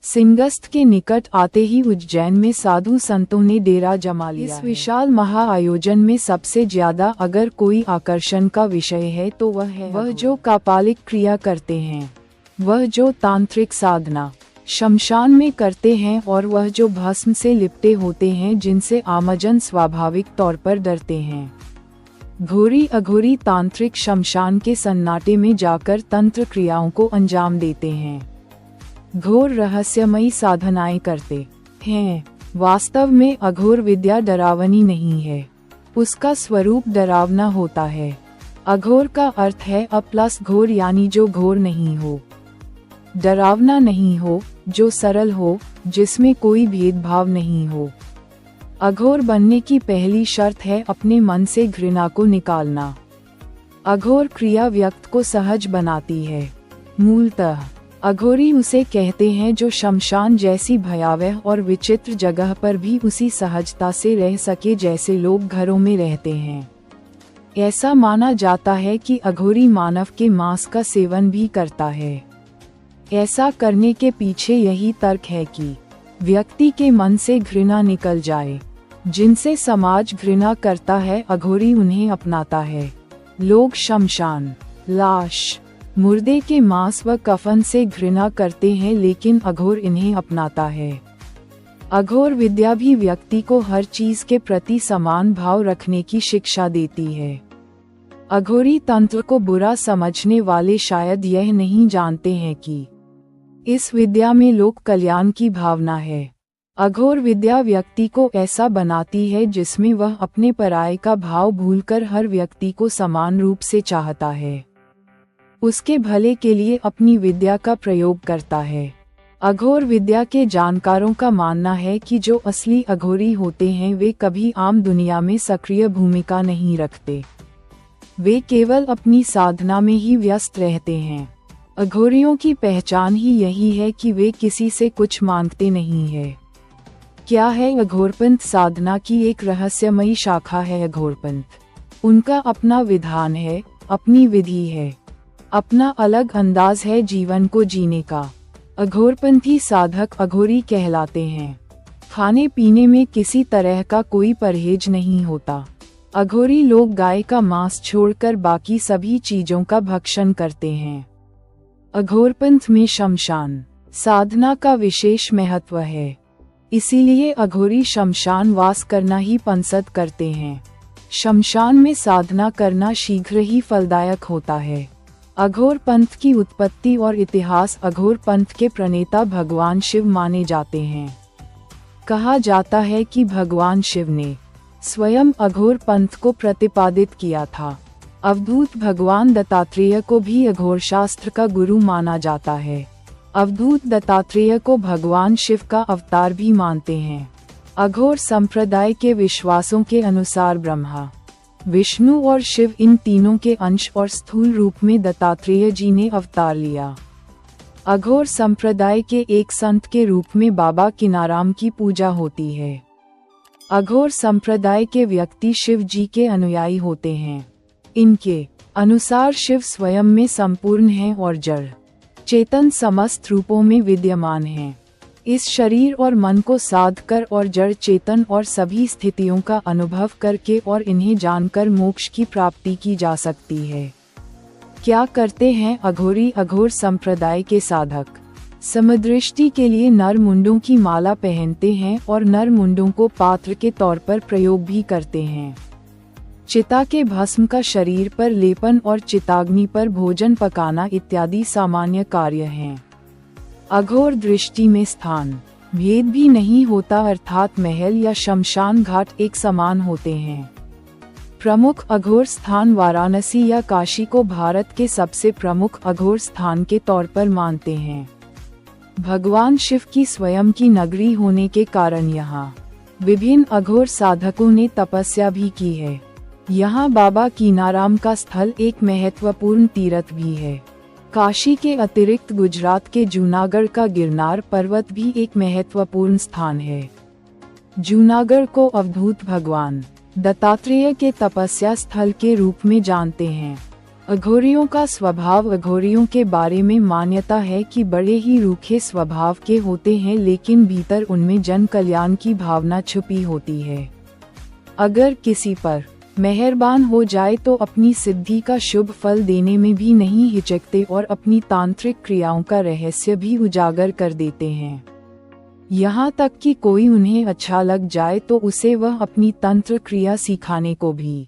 सिंगस्त के निकट आते ही उज्जैन में साधु संतों ने डेरा जमा लिया। इस विशाल महाआयोजन में सबसे ज्यादा अगर कोई आकर्षण का विषय है तो वह जो कापालिक क्रिया करते हैं, वह जो तांत्रिक साधना शमशान में करते हैं, और वह जो भस्म से लिपटे होते हैं जिनसे आमजन स्वाभाविक तौर पर डरते हैं। घोरी अघोरी तांत्रिक शमशान के सन्नाटे में जाकर तंत्र क्रियाओं को अंजाम देते हैं, घोर रहस्यमयी साधनाएं करते हैं। वास्तव में अघोर विद्या डरावनी नहीं है, उसका स्वरूप डरावना होता है। अघोर का अर्थ है अप्लस घोर, यानी जो घोर नहीं हो, डरावना नहीं हो, जो सरल हो, जिसमें कोई भेदभाव नहीं हो। अघोर बनने की पहली शर्त है अपने मन से घृणा को निकालना। अघोर क्रिया व्यक्ति को सहज बनाती है। मूलतः अघोरी उसे कहते हैं जो शमशान जैसी भयावह और विचित्र जगह पर भी उसी सहजता से रह सके जैसे लोग घरों में रहते हैं। ऐसा माना जाता है कि अघोरी मानव के मांस का सेवन भी करता है। ऐसा करने के पीछे यही तर्क है कि व्यक्ति के मन से घृणा निकल जाए। जिनसे समाज घृणा करता है, अघोरी उन्हें अपनाता है। लोग शमशान, लाश, मुर्दे के मांस व कफन से घृणा करते हैं, लेकिन अघोर इन्हें अपनाता है। अघोर विद्या भी व्यक्ति को हर चीज के प्रति समान भाव रखने की शिक्षा देती है। अघोरी तंत्र को बुरा समझने वाले शायद यह नहीं जानते हैं कि इस विद्या में लोक कल्याण की भावना है। अघोर विद्या व्यक्ति को ऐसा बनाती है जिसमें वह अपने पराये का भाव भूलकर हर व्यक्ति को समान रूप से चाहता है, उसके भले के लिए अपनी विद्या का प्रयोग करता है। अघोर विद्या के जानकारों का मानना है कि जो असली अघोरी होते हैं वे कभी आम दुनिया में सक्रिय भूमिका नहीं रखते, वे केवल अपनी साधना में ही व्यस्त रहते हैं। अघोरियों की पहचान ही यही है कि वे किसी से कुछ मांगते नहीं है। क्या है अघोरपंथ? साधना की एक रहस्यमयी शाखा है अघोरपंथ। उनका अपना विधान है, अपनी विधि है, अपना अलग अंदाज है जीवन को जीने का। अघोरपंथी साधक अघोरी कहलाते हैं। खाने पीने में किसी तरह का कोई परहेज नहीं होता। अघोरी लोग गाय का मांस छोड़कर बाकी सभी चीजों का भक्षण करते हैं। अघोरपंथ में शमशान साधना का विशेष महत्व है, इसीलिए अघोरी शमशान वास करना ही पसंद करते हैं। शमशान में साधना करना शीघ्र ही फलदायक होता है। अघोर पंथ की उत्पत्ति और इतिहास। अघोर पंथ के प्रणेता भगवान शिव माने जाते हैं। कहा जाता है कि भगवान शिव ने स्वयं अघोर पंथ को प्रतिपादित किया था। अवधूत भगवान दत्तात्रेय को भी अघोर शास्त्र का गुरु माना जाता है। अवधूत दत्तात्रेय को भगवान शिव का अवतार भी मानते हैं। अघोर संप्रदाय के विश्वासों के अनुसार ब्रह्मा, विष्णु और शिव, इन तीनों के अंश और स्थूल रूप में दत्तात्रेय जी ने अवतार लिया। अघोर संप्रदाय के एक संत के रूप में बाबा किनाराम की पूजा होती है। अघोर संप्रदाय के व्यक्ति शिव जी के अनुयायी होते हैं। इनके अनुसार शिव स्वयं में संपूर्ण हैं और जड़ चेतन समस्त रूपों में विद्यमान हैं। इस शरीर और मन को साध कर और जड़ चेतन और सभी स्थितियों का अनुभव करके और इन्हें जानकर मोक्ष की प्राप्ति की जा सकती है। क्या करते हैं अघोरी? अघोर संप्रदाय के साधक समदृष्टि के लिए नर मुंडों की माला पहनते हैं और नर मुंडों को पात्र के तौर पर प्रयोग भी करते हैं। चिता के भस्म का शरीर पर लेपन और चिताग्नि पर भोजन पकाना इत्यादि सामान्य कार्य हैं। अघोर दृष्टि में स्थान भेद भी नहीं होता, अर्थात महल या शमशान घाट एक समान होते हैं। प्रमुख अघोर स्थान वाराणसी या काशी को भारत के सबसे प्रमुख अघोर स्थान के तौर पर मानते हैं। भगवान शिव की स्वयं की नगरी होने के कारण यहाँ विभिन्न अघोर साधकों ने तपस्या भी की है। यहाँ बाबा कीनाराम का स्थल एक महत्वपूर्ण तीर्थ भी है। काशी के अतिरिक्त गुजरात के जूनागढ़ का गिरनार पर्वत भी एक महत्वपूर्ण स्थान है। जूनागढ़ को अवधूत भगवान दत्तात्रेय के तपस्या स्थल के रूप में जानते हैं। अघोरियों का स्वभाव। अघोरियों के बारे में मान्यता है कि बड़े ही रूखे स्वभाव के होते हैं, लेकिन भीतर उनमें जन कल्याण की भावना छुपी होती है। अगर किसी पर मेहरबान हो जाए तो अपनी सिद्धि का शुभ फल देने में भी नहीं हिचकते और अपनी तांत्रिक क्रियाओं का रहस्य भी उजागर कर देते हैं। यहाँ तक कि कोई उन्हें अच्छा लग जाए तो उसे वह अपनी तंत्र क्रिया सिखाने को भी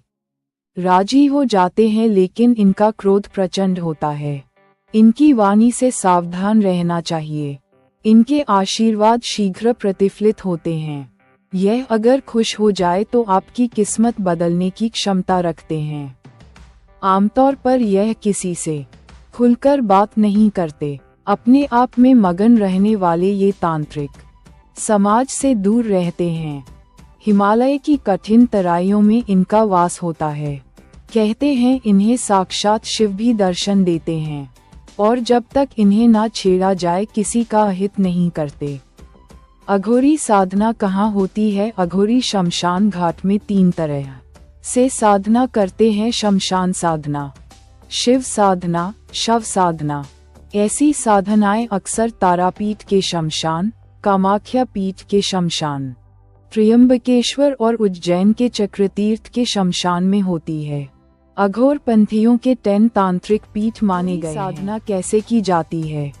राजी हो जाते हैं, लेकिन इनका क्रोध प्रचंड होता है। इनकी वाणी से सावधान रहना चाहिए। इनके आशीर्वाद शीघ्र प्रतिफलित होते हैं। यह अगर खुश हो जाए तो आपकी किस्मत बदलने की क्षमता रखते हैं। आमतौर पर यह किसी से खुलकर बात नहीं करते। अपने आप में मगन रहने वाले ये तांत्रिक समाज से दूर रहते हैं। हिमालय की कठिन तराइयों में इनका वास होता है। कहते हैं इन्हें साक्षात शिव भी दर्शन देते हैं, और जब तक इन्हें ना छेड़ा जाए किसी का अहित नहीं करते। अघोरी साधना कहाँ होती है? अघोरी शमशान घाट में 3 तरह से साधना करते हैं। शमशान साधना, शिव साधना, शव साधना। ऐसी साधनाएं अक्सर तारापीठ के शमशान, कामाख्या पीठ के शमशान, त्र्यंबकेश्वर और उज्जैन के चक्रतीर्थ के शमशान में होती है। अघोर पंथियों के 10 तांत्रिक पीठ माने गए हैं। साधना कैसे की जाती है?